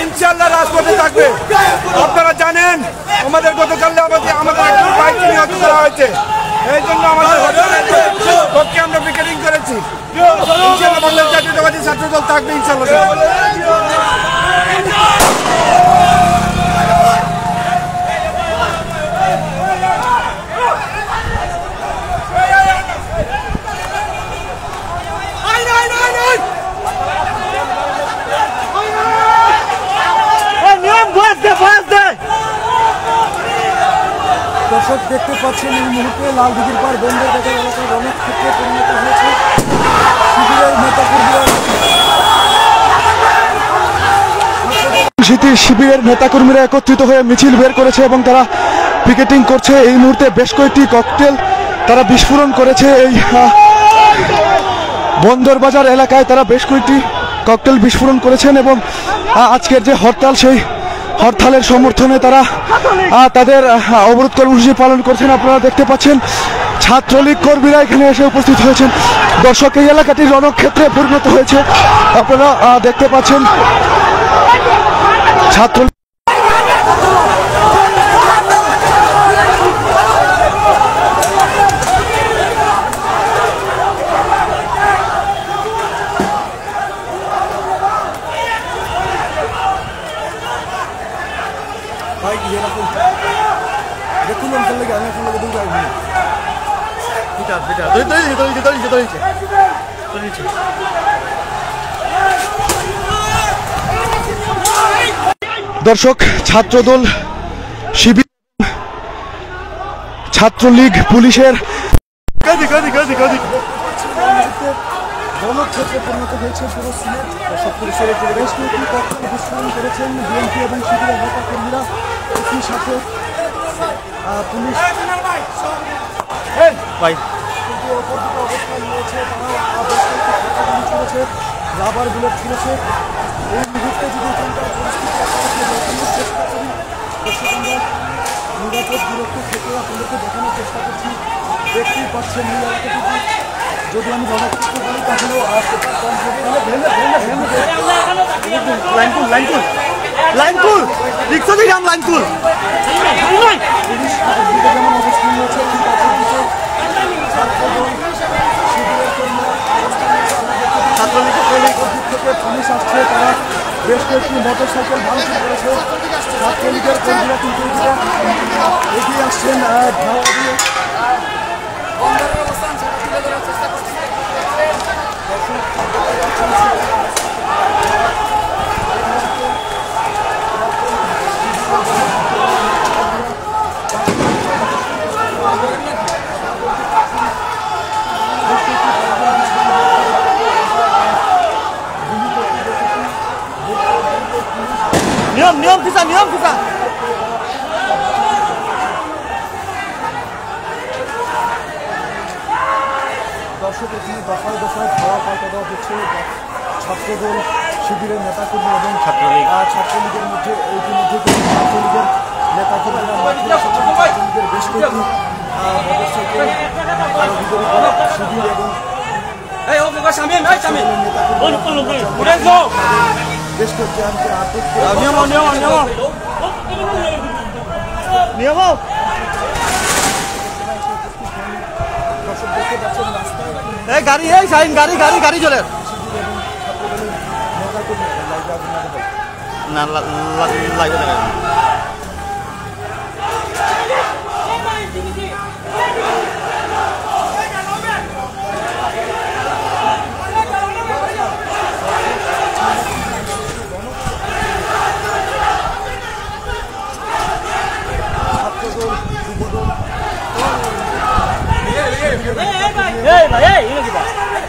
ইনশাআল্লাহ রাজপথে থাকবে। আপনারা জানেন আমাদের গতকাল আমাদের একজন ভাইকে নিহত করা হয়েছে, এই জন্য আমাদের পক্ষে আমরা পিকেটিং করেছি। ইনশাআল্লাহ বাংলাদেশ জাতীয়তাবাদী ছাত্র দল থাকবে ইনশাআল্লাহ। দর্শক দেখতে পাচ্ছেন এই মুহূর্তে লালদিঘির পাড় বন্দর বাজার এলাকার অনেক ক্ষেত্রে পরিণত হয়েছে শিবিরের শিবিরের নেতাকর্মীরা একত্রিত হয়ে মিছিল বের করেছে এবং তারা পিকেটিং করছে। এই মুহূর্তে বেশ কয়েকটি ককটেল তারা বিস্ফোরণ করেছে। এই বন্দর বাজার এলাকায় তারা বেশ কয়েকটি ককটেল বিস্ফোরণ করেছেন এবং আজকের যে হরতাল সেই হরতালের সমর্থনে তারা তাদের অবরোধ কর্মসূচি পালন করছেন। আপনারা দেখতে পাচ্ছেন ছাত্রলীগ কর্মীরা এখানে এসে উপস্থিত হয়েছেন। দর্শক এই এলাকাটি রণক্ষেত্রে পরিণত হয়েছে। আপনারা দেখতে পাচ্ছেন ছাত্রলীগ দর্শক ছাত্রদল শিবির ছাত্রলীগ পুলিশের রণক্ষেত্রে পরিণত হয়েছে পুরো সিলেট। দর্শক পুলিশের বেশ কয়েকটি ককটেল বিস্ফোরণ করেছেন বিএনপি এবং শিবিরের নেতাকর্মীরা। একই সাথে পুলিশ অবস্থান নিয়েছে, তারা ছুড়েছে, রাবার বুলেট ছুড়েছে। এই মুহূর্তে যদি এখানকার পরিস্থিতি চেষ্টা করি দর্শক আমরা নিরাপদ দূরত্ব থেকে আপনাদেরকে দেখানোর চেষ্টা করছি। দেখতেই পাচ্ছেন এই এলাকাটি যদি আমি রণক্ষেত্র বলি তাহলেও পুলিশ একদিকে যেমন অবস্থান নিয়েছে ঠিক অপরদিকে ছাত্রদল শিবিরের কর্মীরা ছাত্রলীগের দিক থেকে পুলিশ আসছে। তারা বেশ কয়েকটি মোটরসাইকেল ভাঙচুর করেছে। ছাত্রলীগের কর্মীরা কিন্তু এগিয়ে আসছেন ধাওয়া দিয়ে। নিয়ম ফিসা দর্শক এখানে দফায় দফায় ধাওয়া পাল্টা দেওয়া হচ্ছে। ছাত্রদল শিবিরের নেতাকর্মী এবং ছাত্রলীগের মধ্যে ইতিমধ্যে ছাত্রলীগের নেতাকর্মীরা ছাত্রলীগের বেশ কয়েকটি মোটরসাইকেল শিবির এবং জ্যেষ্ঠ চেয়ারকে আটক দর্শক দেখতে পাচ্ছেন রাস্তায় গাড়ি গাড়ি গাড়ি চলে না লাগবে না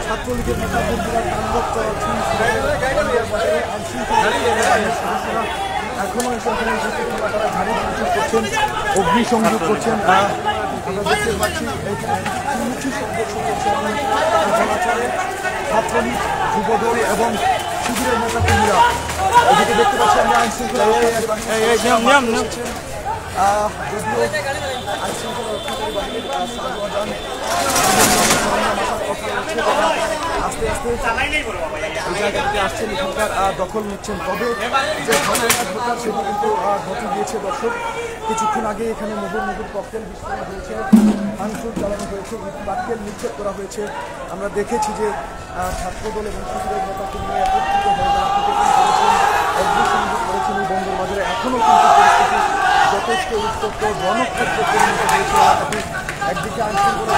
ছাত্রলীগের নেতা বন্ধুরা তাণ্ডব চালাচ্ছেন এখনো এসে তারা ঝাড়ি সংযোগ করছেন অগ্নিসংযোগ করছেন আমরা দেখতে পাচ্ছি ছাত্রলীগ যুবদল এবং শিবিরের নেতা কর্মীরা এদিকে দেখতে পাচ্ছি আমরা আইন শৃঙ্খলা আস্তে আস্তে এই জায়গা থেকে আসছেন এখানকার দখল নিচ্ছেন তবে যে ঘটনা সেটি কিন্তু ঘটে গিয়েছে দর্শক কিছুক্ষণ আগে এখানে মুহুর ককটেল বিস্ফোরণ হয়েছে ভাঙচুর চালানো হয়েছে পাটকেল নিক্ষেপ করা হয়েছে আমরা দেখেছি যে ছাত্রদল এবং শিবিরের নেতাকে নিয়ে একত্রিত হয়ে করেছেন অগ্নিসংযোগ করেছেন এই বন্দর বাজারে এখনও কিন্তু পরিস্থিতি যথেষ্ট উত্তপ্ত জনক্ষেত্রে পরিণত হয়েছে এলাকাটি একদিকে আইনশৃঙ্খলা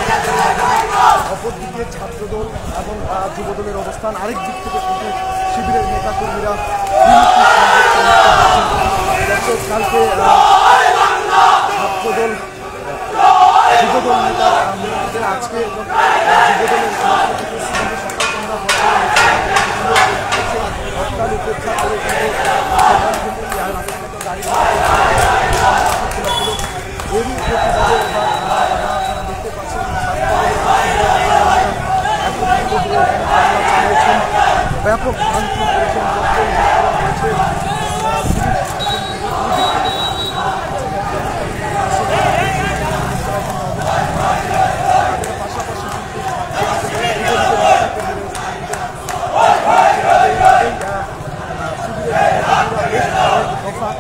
অপরদিকে ছাত্রদল এবং যুবদলের অবস্থান আরেক দিক থেকে কিন্তু শিবিরের নেতাকর্মীরা কালকে ছাত্রদল যুবদল নেতা আজকে যুবদলের হরতাল উপেক্ষা করে কিন্তু গাড়ি এরই প্রতিবাদে দেখতে পাচ্ছেন ব্যাপক ভাঙচুর করেছেন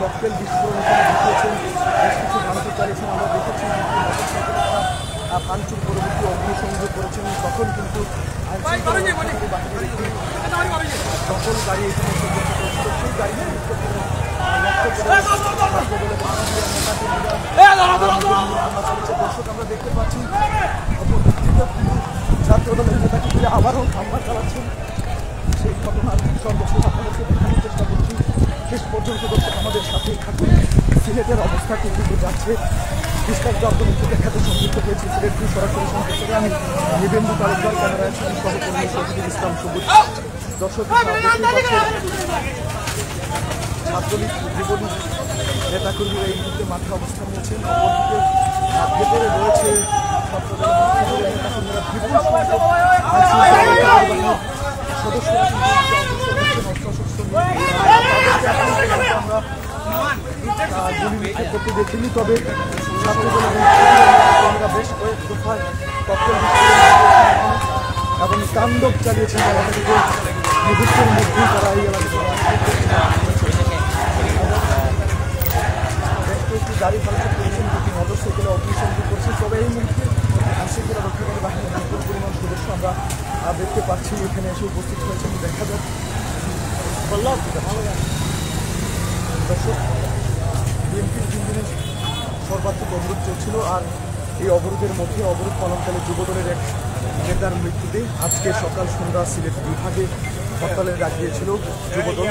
ককটেল বিস্ফোরণ ঘটিয়েছেন বেশ কিছু ভাঙচুর চালিয়েছেন আমরা দেখেছি ভাঙচুর পরবর্তী অগ্নিসংযোগ করেছেন তখন কিন্তু সকল গাড়ি এখানে সেই গাড়ি দর্শক আমরা দেখতে পাচ্ছি ছাত্রদলের নেতাকে ফিরে আবারও হামলা চালাচ্ছেন সেই ঘটনার সর্বশেষ আপনাদেরকে দেখানোর চেষ্টা করছি শেষ পর্যন্ত দর্শক আমাদের সাথেই থাকুন সিলেটের অবস্থা কিন্তু যাচ্ছে বিস্তারিত আপনাদেরকে দেখাতে সংযুক্ত হয়েছি সিলেট সরাসরি সংযুক্ত আমি নিবেন্দু তালুকদার ক্যামেরায় সহকর্মী শহীদুল ইসলাম সবুজ দর্শক ছাত্রলীগ যুবলীগ নেতাকর্মীরা এই মুহূর্তে মাঠে অবস্থান নিয়েছেন অপরদিকে ভেতরে রয়েছে ছাত্রদলের নেতাকর্মীরা বিপুল সদস্যরা আমরা করতে দেখিনি তবে ছাত্রদল বেশ কয়েক দফায় এবং তাণ্ডব চালিয়েছেন এলাকাটিকে মুহূর্তের মধ্যেই তারা এই এলাকাতে বেশ কয়েকটি গাড়ি পালাতে করেছেন দুটি মোটরসাইকেলে অগ্নিসংযোগ করছেন তবে এই মুহূর্তে আইনশৃঙ্খলা রক্ষাকারী বাহিনীর বিপুল পরিমাণ সদস্য আমরা দেখতে পাচ্ছি এখানে এসে উপস্থিত হয়েছেন দেখা যাক দর্শক বিএনপির 3 দিনের সর্বাত্মক অবরোধ চলছিল আর এই অবরোধের মধ্যে অবরোধ পালনকালে যুবদলের এক নেতার মৃত্যুতে আজকে সকাল সন্ধ্যা সিলেট বিভাগে হরতালের ডাক দিয়েছিল যুবদল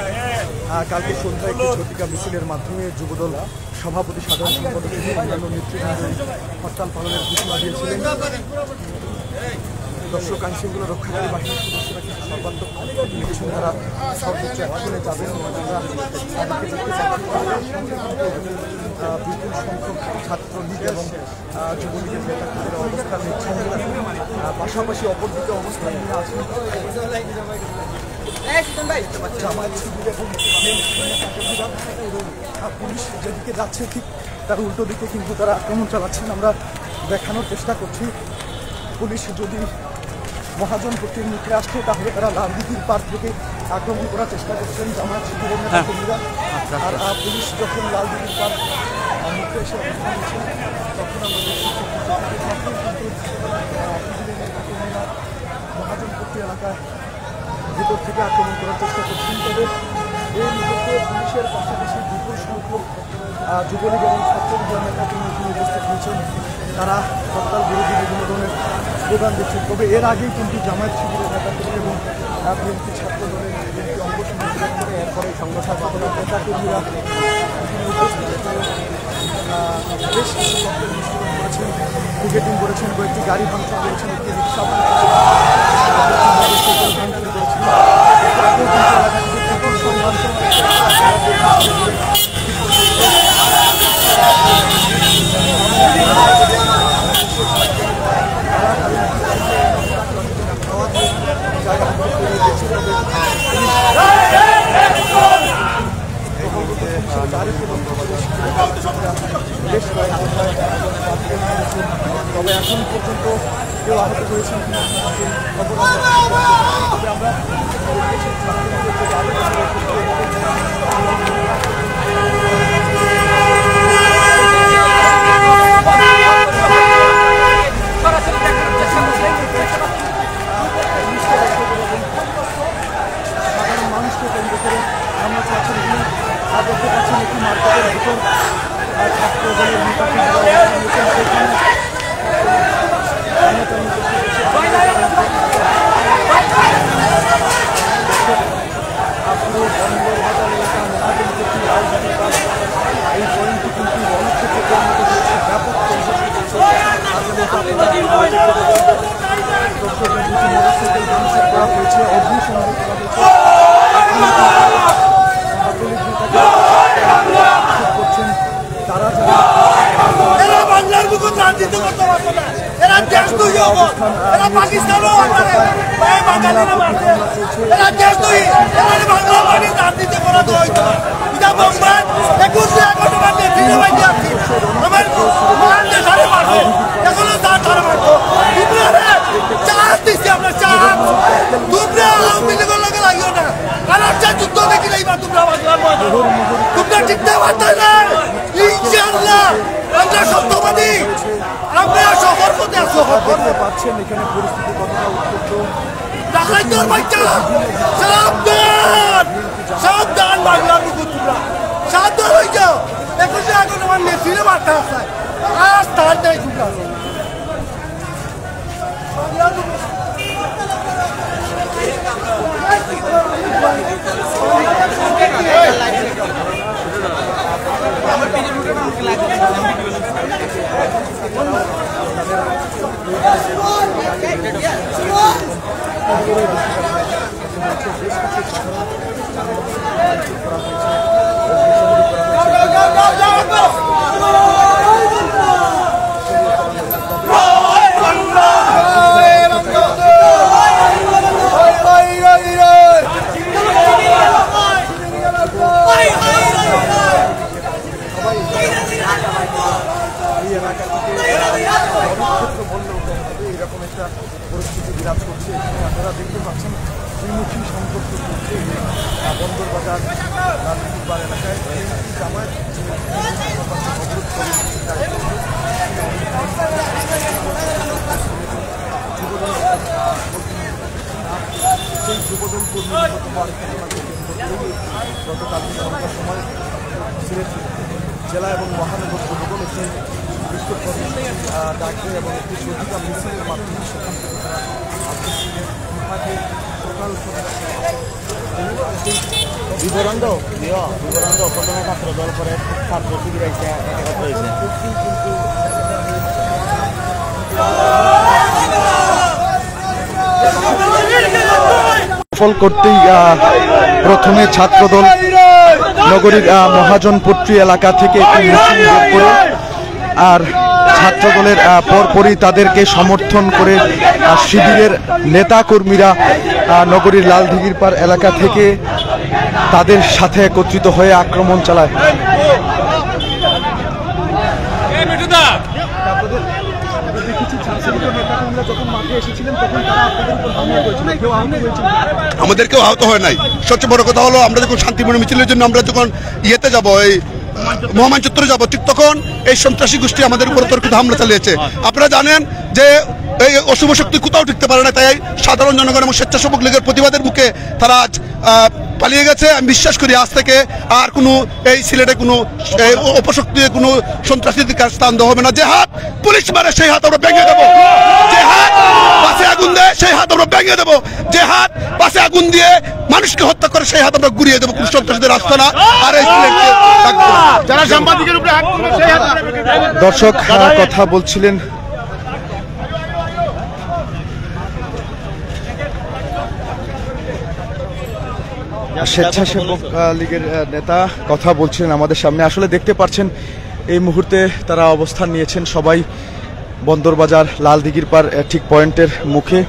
কালকে সন্ধ্যায় একটি ঝটিকা মিছিলের মাধ্যমে যুবদল সভাপতি সাধারণ সম্পাদক এবং অন্যান্য নেতৃবৃন্দ হরতাল পালনের ঘোষণা দিয়েছিলেন দর্শক আইনশৃঙ্খলা রক্ষাকারী বাহিনীর সদস্যরা কিন্তু সর্বাত্মক নিয়েছেন তারা সর্বোচ্চ অ্যাকশনে যাবেন বিপুল সংখ্যক ছাত্রলীগ এবং যুবলীগের নেতাকর্মীরা অবস্থান নিচ্ছেন পাশাপাশি অপরদিকে অবস্থান নিয়ে আছেন জামায়াত শিবির এবং পুলিশ যেদিকে যাচ্ছে ঠিক তার উল্টো দিকে কিন্তু তারা আক্রমণ চালাচ্ছেন আমরা দেখানোর চেষ্টা করছি পুলিশ যদি মহাজনপট্টির মুখে আসছে, তাহলে তারা লালদিঘির পার থেকে আক্রমণ করার চেষ্টা করছেন জামায়াত শিবিরের নেতা কর্মীরা। আর পুলিশ যখন লালদিঘির পার মুখে এসে অবস্থান নিচ্ছেন, তখন আমরা দেখছি মহাজনপট্টি এলাকার ভিতর থেকে আক্রমণ করার চেষ্টা করছেন। তবে এই মুহূর্তে পুলিশের পাশাপাশি বিপুল সংখ্যক যুবলীগ এবং ছাত্রলীগের নেতা কর্মী উপস্থিত হয়েছেন। তারা হরতাল বিরোধী বিভিন্ন ধরনের স্লোগান দিচ্ছেন। তবে এর আগেই কিন্তু জামায়াত শিবিরের নেতা কর্মী এবং বিএনপি ছাত্র দলের বিএনপি অঙ্গ সংগঠন করে এরপরে সংগঠন দলের নেতা কর্মীরা উপস্থিত বেশ কিছু পক্ষের বিস্ফোরণ করেছেন, পিকেটিং করেছেন, কয়েকটি গাড়ি ভাঙচুর করেছেন, একটি রিক্সা ভাঙচুর করেছেন। তবে এখন পর্যন্ত কেউ আহত হয়েছেন কিনা খবর তবে আমরা সাধারণ মানুষকে কেন্দ্র করে আমরা চাচ্ছি দেখতে পাচ্ছেন একটি মার্কেটের ভিতর ছাত্র দলের এই পয়েন্টটি কিন্তু রণক্ষেত্রে পরিণত হয়েছে, ব্যাপক মোটরসাইকেল ভাঙচুর করা হয়েছে, অগ্নিসংযোগ করা হয়েছে। তারা এরা বাংলার বুকে রাজনীতি করতে পারবে না, এরা দেশ তৈরি হবে, এরা পাকিস্তানও আমারে ভাই বাঙালিরা মারছে, এরা দেশ তৈরি, এরা বাংলা বাড়ি রাজনীতি করা তো হইতো না। এটা বোম্বাই 21 মানে দিনে বাইতে আসছি, আমার মান দেশারে মারছে, এখনো তার মারতো তোমরা চাষ দিচ্ছি, আমরা চাষ তোমরা আওয়ামী লীগের লগে লাগিও না, আর একটা যুদ্ধ দেখি না এবার তোমরা বাংলার মধ্যে তোমরা জিততে পারতে না। ইনশাআল্লাহ আমরা সত্যবাদী, আমরা সফর পথে আছো। দেখতে পাচ্ছেন এখানে পরিস্থিতি কতটা উত্তপ্ত। ডাকাইতর বাচ্চা সাবধান, সাবধান বাংলার বুকে তোমরা সাবধান হয়ে যাও। 21 আগস্ট আমার নেত্রীরে মারতে আসছে, আর তার নাই তোমরা এরকম একটা পরিস্থিতি বিরাজ করছে। এখানে আপনারা দেখতে পাচ্ছেন ত্রিমুখী সংযোগ করছে বন্দর বাজার লালদিঘির এলাকায়। জামায়াত সেই যুবদল কর্মী গতকাল সন্ধ্যার সময় সিলেট জেলা এবং মহানগর যুবদল একটি বিক্ষোভ ডাক দেয় এবং একটি শোধিকা মিছিলের মাধ্যমে সেখান থেকে তারা বিভাগে টোটাল বিবরণ প্রথমে ছাত্র দল করে ছাত্র শিবির কিন্তু সফল করতেই প্রথমে ছাত্রদল নগরীর মহাজনপট্টি এলাকা থেকে একটি মিছিল বের করে, আর ছাত্রদলের পরপরই তাদেরকে সমর্থন করে শিবিরের নেতা কর্মীরা নগরীর লালদিঘির পার এলাকা থেকে তাদের সাথে একত্রিত হয়ে আক্রমণ চালায়। দেখেছি ছাত্রলীগের নেতা নেতাকর্মীরা যখন মাঠে এসেছিলেন তখন তারা আপনাদের উপর হামলা করেছিল, কেউ আহত হয়েছিল? আমাদেরকেও আহত হয় নাই। সবচেয়ে বড় কথা হলো আমরা যখন শান্তিপূর্ণ মিছিলের জন্য আমরা যখন ইয়েতে যাব, এই মহামান চত্বরে যাব, ঠিক তখন এই সন্ত্রাসী গোষ্ঠী আমাদের উপর তর্কিত হামলা চালিয়েছে। আপনারা জানেন যে এই অশুভ শক্তি কোথাও টিকতে পারে না, তাই সাধারণ জনগণ এবং স্বেচ্ছাসেবক লীগের প্রতিবাদের মুখে তারা আজ পালিয়ে গেছে। আমি বিশ্বাস করি আজ থেকে আর কোনো এই সিলেটে কোনো অপশক্তি কোনো সন্ত্রাসীদের কাছে স্থান দেওয়া হবে না। যে হাত পুলিশ মারে সেই হাত আমরা ভেঙে দেবো, যে হাত পাশে আগুন দেয় সেই হাত আমরা ভেঙে দেবো, যে হাত পাশে আগুন দিয়ে মানুষকে হত্যা করে সেই হাত আমরা ঘুরিয়ে দেবো। কোনো সন্ত্রাসীদের রাস্তা না। আর এই সিলেটকে যারা সাংবাদিকের উপরে হাত তুলবে সেই হাত। দর্শক কথা বলছিলেন স্বেচ্ছাসেবক লীগের নেতা, কথা বলছিলেন আমাদের সামনে। আসলে দেখতে পাচ্ছেন এই মুহূর্তে তারা অবস্থান নিয়েছেন সবাই বন্দরবাজার লালদিঘির পার ঠিক পয়েন্টের মুখে।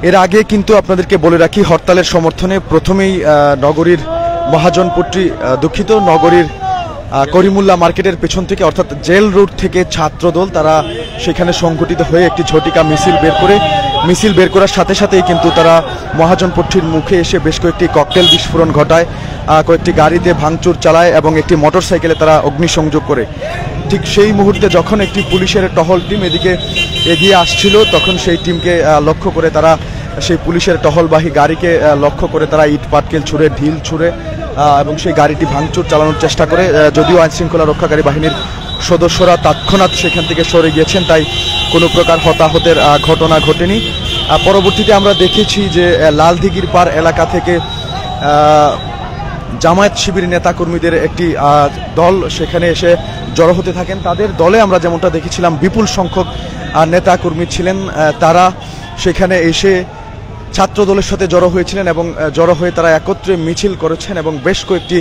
এর আগে কিন্তু আপনাদেরকে বলে রাখি, হরতালের সমর্থনে প্রথমেই নগরীর মহাজনপট্টি দুঃখিত নগরীর করিমুল্লাহ মার্কেটের পেছন থেকে অর্থাৎ জেল রোড থেকে ছাত্রদল তারা সেখানে সংগঠিত হয়ে একটি ঝটিকা মিছিল বের করার সাথে সাথেই কিন্তু তারা মহাজনপট্টির মুখে এসে বেশ কয়েকটি ককটেল বিস্ফোরণ ঘটায়, কয়েকটি গাড়িতে ভাঙচুর চালায় এবং একটি মোটরসাইকেলে তারা অগ্নিসংযোগ করে। ঠিক সেই মুহূর্তে যখন একটি পুলিশের টহল টিম এদিকে এগিয়ে আসছিল তখন সেই টিমকে লক্ষ্য করে তারা সেই পুলিশের টহলবাহী গাড়িকে লক্ষ্য করে তারা ইট পাটকেল ছুঁড়ে ঢিল ছুঁড়ে এবং সেই গাড়িটি ভাঙচুর চালানোর চেষ্টা করে। যদিও আইনশৃঙ্খলা রক্ষাকারী বাহিনীর সদস্যরা তৎক্ষণাৎ সেখান থেকে সরে গিয়েছেন, তাই কোনো প্রকার হতাহতের ঘটনা ঘটেনি। পরবর্তীতে আমরা দেখেছি যে লালদিঘির পার এলাকা থেকে জামায়াত শিবির নেতাকর্মীদের একটি দল সেখানে এসে জড়ো হতে থাকেন। তাদের দলে আমরা যেমনটা দেখেছিলাম বিপুল সংখ্যক নেতাকর্মী ছিলেন, তারা সেখানে এসে ছাত্র দলের সাথে জড়ো হয়েছিলেন এবং জড়ো হয়ে তারা একত্রে মিছিল করেছেন এবং বেশ কয়েকটি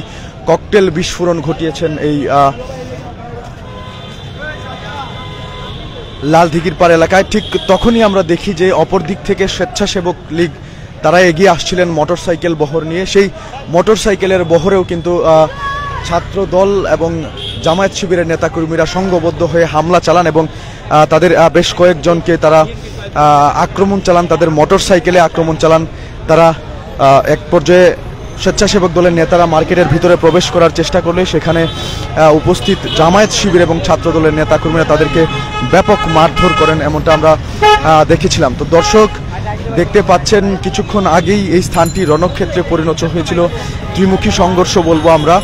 ককটেল বিস্ফোরণ ঘটিয়েছেন এই লালদিঘির পার এলাকায়। ঠিক তখনই আমরা দেখি যে অপর দিক থেকে স্বেচ্ছাসেবক লীগ তারা এগিয়ে আসছিলেন মোটরসাইকেল বহর নিয়ে। সেই মোটরসাইকেলের বহরেও কিন্তু ছাত্র দল এবং জামায়াত শিবিরের নেতাকর্মীরা সংঘবদ্ধ হয়ে হামলা চালান এবং তাদের বেশ কয়েকজনকে তারা আক্রমণ চালান, তাদের মোটরসাইকেলে আক্রমণ চালান। তারা এক পর্যায়ে স্বেচ্ছাসেবক দলের নেতারা মার্কেটের ভিতরে প্রবেশ করার চেষ্টা করলে সেখানে উপস্থিত জামায়াত শিবির এবং ছাত্র দলের নেতাকর্মীরা তাদেরকে ব্যাপক মারধর করেন, এমনটা আমরা দেখেছিলাম। তো দর্শক দেখতে পাচ্ছেন কিছুক্ষণ আগেই এই স্থানটি রণক্ষেত্রে পরিণত হয়েছিল। ত্রিমুখী সংঘর্ষ বলবো আমরা,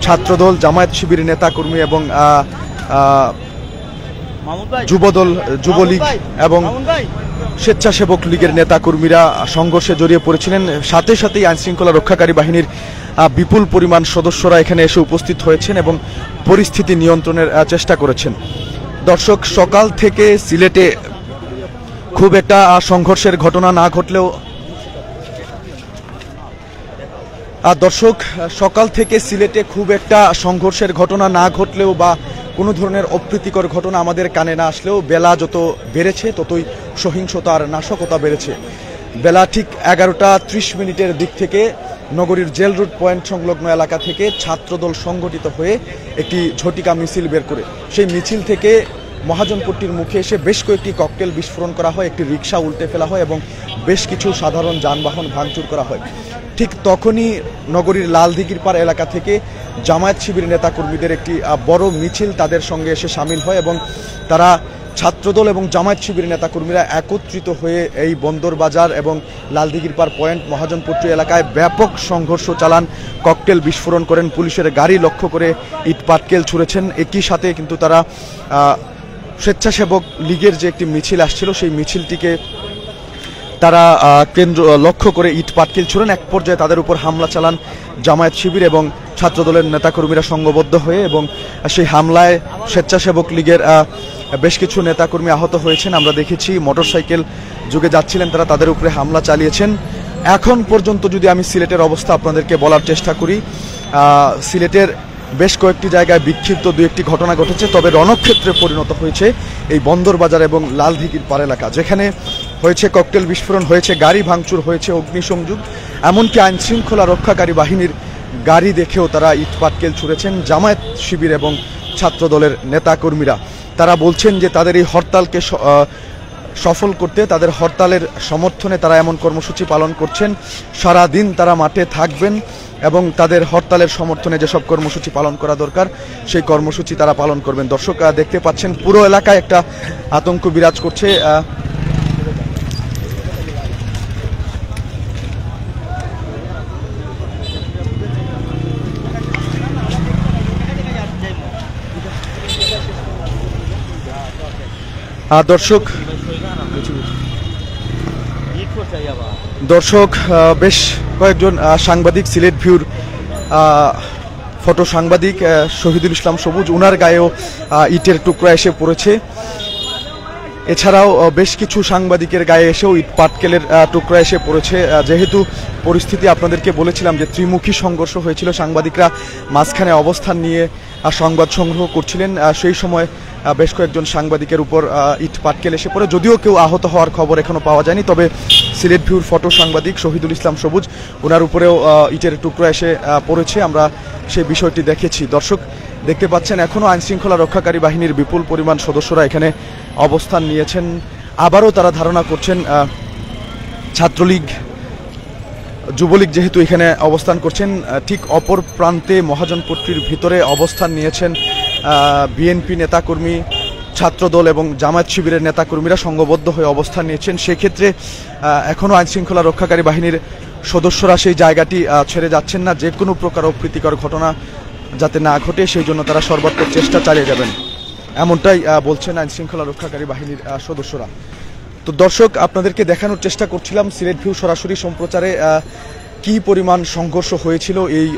ছাত্রদল, জামায়াত শিবির নেতাকর্মী এবং যুবদল, যুবলীগ এবং স্বেচ্ছাসেবক লীগের নেতাকর্মীরা সংঘর্ষে জড়িয়ে পড়েছিলেন। সাথে সাথেই আইনশৃঙ্খলা রক্ষাকারী বাহিনীর বিপুল পরিমাণ সদস্যরা এখানে এসে উপস্থিত হয়েছেন এবং পরিস্থিতি নিয়ন্ত্রণের চেষ্টা করেছেন। দর্শক সকাল থেকে সিলেটে খুব একটা সংঘর্ষের ঘটনা না ঘটলেও সকাল থেকে সিলেটে খুব একটা সংঘর্ষের ঘটনা না ঘটলেও বা কোনো ধরনের অপ্রীতিকর ঘটনা আমাদের কানে না আসলেও বেলা যত বেড়েছে ততই সহিংসতা আর নাশকতা বেড়েছে। বেলা ঠিক 11টা 30 মিনিটের দিক থেকে নগরীর জেল রোড পয়েন্ট সংলগ্ন এলাকা থেকে ছাত্রদল সংগঠিত হয়ে একটি ঝটিকা মিছিল বের করে সেই মিছিল থেকে মহাজনপট্টির মুখে এসে বেশ কয়েকটি ককটেল বিস্ফোরণ করা হয়, একটি রিক্সা উল্টে ফেলা হয় এবং বেশ কিছু সাধারণ যানবাহন ভাঙচুর করা হয়। ঠিক তখনই নগরীর লালদিঘির পার এলাকা থেকে জামায়াত শিবির নেতাকর্মীদের একটি বড় মিছিল তাদের সঙ্গে এসে সামিল হয় এবং তারা ছাত্রদল এবং জামায়াত শিবির নেতাকর্মীরা একত্রিত হয়ে এই বন্দরবাজার এবং লালদিঘির পার পয়েন্ট মহাজনপট্টি এলাকায় ব্যাপক সংঘর্ষ চালান, ককটেল বিস্ফোরণ করেন, পুলিশের গাড়ি লক্ষ্য করে ইট পাটকেল ছুঁড়েছেন। একই সাথে কিন্তু তারা স্বেচ্ছাসেবক লীগের যে একটি মিছিল আসছিল সেই মিছিলটিকে তারা কেন্দ্র লক্ষ্য করে ইট পাটকেল ছুঁড়েন। এক পর্যায়ে তাদের উপর হামলা চালান জামায়াত শিবির এবং ছাত্রদলের নেতাকর্মীরা সংঘবদ্ধ হয়ে এবং সেই হামলায় স্বেচ্ছাসেবক লীগের বেশ কিছু নেতাকর্মী আহত হয়েছেন। আমরা দেখেছি মোটরসাইকেল যুগে যাচ্ছিলেন তারা, তাদের উপরে হামলা চালিয়েছেন। এখন পর্যন্ত যদি আমি সিলেটের অবস্থা আপনাদেরকে বলার চেষ্টা করি, সিলেটের বেশ কয়েকটি জায়গায় বিক্ষিপ্ত দু একটি ঘটনা ঘটেছে, তবে রণক্ষেত্রে পরিণত হয়েছে এই বন্দরবাজার এবং লালদিঘির পার এলাকা, যেখানে হয়েছে ককটেল বিস্ফোরণ, হয়েছে গাড়ি ভাঙচুর, হয়েছে অগ্নিসংযোগ, এমনকি আইনশৃঙ্খলা রক্ষাকারী বাহিনীর গাড়ি দেখেও তারা ইট পাটকেল ছুঁড়েছেন জামায়াত শিবির এবং ছাত্রদলের নেতাকর্মীরা। তারা বলছেন যে তাদের এই হরতালকে সফল করতে, তাদের হরতালের সমর্থনে তারা এমন কর্মসূচি পালন করছেন। সারা দিন তারা মাঠে থাকবেন এবং তাদের হরতালের সমর্থনে যেসব কর্মসূচি পালন করা দরকার সেই কর্মসূচি তারা পালন করবেন। দর্শক দেখতে পাচ্ছেন পুরো এলাকায় একটা আতঙ্ক বিরাজ করছে। দর্শক বেশ কয়েকজন সাংবাদিক, সিলেট ভিউর ফটো সাংবাদিক শহীদুল ইসলাম সবুজ, ওনার গায়েও ইটের টুকরা এসে পড়েছে। এছাড়াও বেশ কিছু সাংবাদিকের গায়ে এসেও ইট পাটকেলের টুকরা এসে পড়েছে। যেহেতু পরিস্থিতি আপনাদেরকে বলেছিলাম যে ত্রিমুখী সংঘর্ষ হয়েছিল, সাংবাদিকরা মাঝখানে অবস্থান নিয়ে সংবাদ সংগ্রহ করছিলেন, সেই সময় বেশ কয়েকজন সাংবাদিকের উপর ইট পাটকেল এসে পড়ে। যদিও কেউ আহত হওয়ার খবর এখনো পাওয়া যায়নি, তবে সিলেট ভিউর ফটো সাংবাদিক শহীদুল ইসলাম সবুজ, ওনার উপরেও ইটের টুকরা এসে পড়েছে। আমরা সেই বিষয়টি দেখেছি। দর্শক দেখতে পাচ্ছেন এখনও আইনশৃঙ্খলা রক্ষাকারী বাহিনীর বিপুল পরিমাণ সদস্যরা এখানে অবস্থান নিয়েছেন। আবারও তারা ধারণা করছেন ছাত্রলীগ, যুবলীগ যেহেতু এখানে অবস্থান করছেন, ঠিক অপর প্রান্তে মহাজনপট্টির ভিতরে অবস্থান নিয়েছেন বিএনপি নেতাকর্মী, ছাত্রদল এবং জামায়াত শিবিরের নেতাকর্মীরা সংঘবদ্ধ হয়ে অবস্থান নিয়েছেন। সেক্ষেত্রে এখনও আইনশৃঙ্খলা রক্ষাকারী বাহিনীর সদস্যরা সেই জায়গাটি ছেড়ে যাচ্ছেন না। যে কোনো প্রকার অপ্রীতিকর ঘটনা যাতে না ঘটে সেই জন্য তারা সর্বাত্মক চেষ্টা চালিয়ে যাবেন, এমনটাই বলছেন আইনশৃঙ্খলা রক্ষাকারী বাহিনীর সদস্যরা। তো দর্শক আপনাদেরকে দেখানোর চেষ্টা করছিলাম সিলেট ভিউ সরাসরি সম্প্রচারে কি পরিমাণ সংঘর্ষ হয়েছিল এই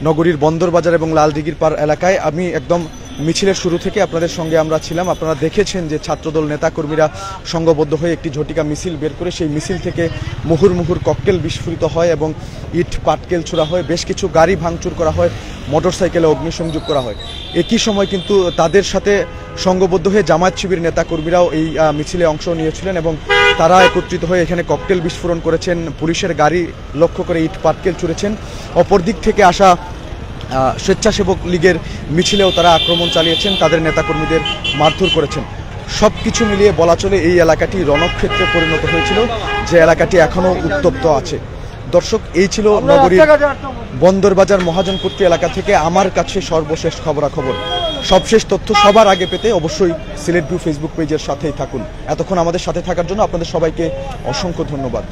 নগরীর বন্দরবাজার এবং লালদিঘির পার এলাকায়। আমি একদম মিছিলের শুরু থেকে আপনাদের সঙ্গে আমরা ছিলাম। আপনারা দেখেছেন যে ছাত্রদল নেতাকর্মীরা সংঘবদ্ধ হয়ে একটি ঝটিকা মিছিল বের করে সেই মিছিল থেকে মুহুর্মুহুর ককটেল বিস্ফোরিত হয় এবং ইট পাটকেল ছোড়া হয়, বেশ কিছু গাড়ি ভাঙচুর করা হয়, মোটরসাইকেলে অগ্নিসংযোগ করা হয়। একই সময় কিন্তু তাদের সাথে সংঘবদ্ধ হয়ে জামায়াত শিবির নেতাকর্মীরাও এই মিছিলে অংশ নিয়েছিলেন এবং তারা একত্রিত হয়ে এখানে ককটেল বিস্ফোরণ করেছেন, পুলিশের গাড়ি লক্ষ্য করে ইট পাটকেল ছুঁড়েছেন। অপরদিক থেকে আসা স্বেচ্ছাসেবক লীগের মিছিলেও তারা আক্রমণ চালিয়েছেন, তাদের নেতাকর্মীদের মারধর করেছেন। সব কিছু মিলিয়ে বলা চলে এই এলাকাটি রণক্ষেত্রে পরিণত হয়েছিল, যে এলাকাটি এখনও উত্তপ্ত আছে। দর্শক এই ছিল নগরীর বন্দরবাজার মহাজনপট্টি এলাকা থেকে আমার কাছে সর্বশেষ খবরাখবর। সবশেষ তথ্য সবার আগে পেতে অবশ্যই সিলেট ভিউ ফেসবুক পেজের সাথেই থাকুন। এতক্ষণ আমাদের সাথে থাকার জন্য আপনাদের সবাইকে অসংখ্য ধন্যবাদ।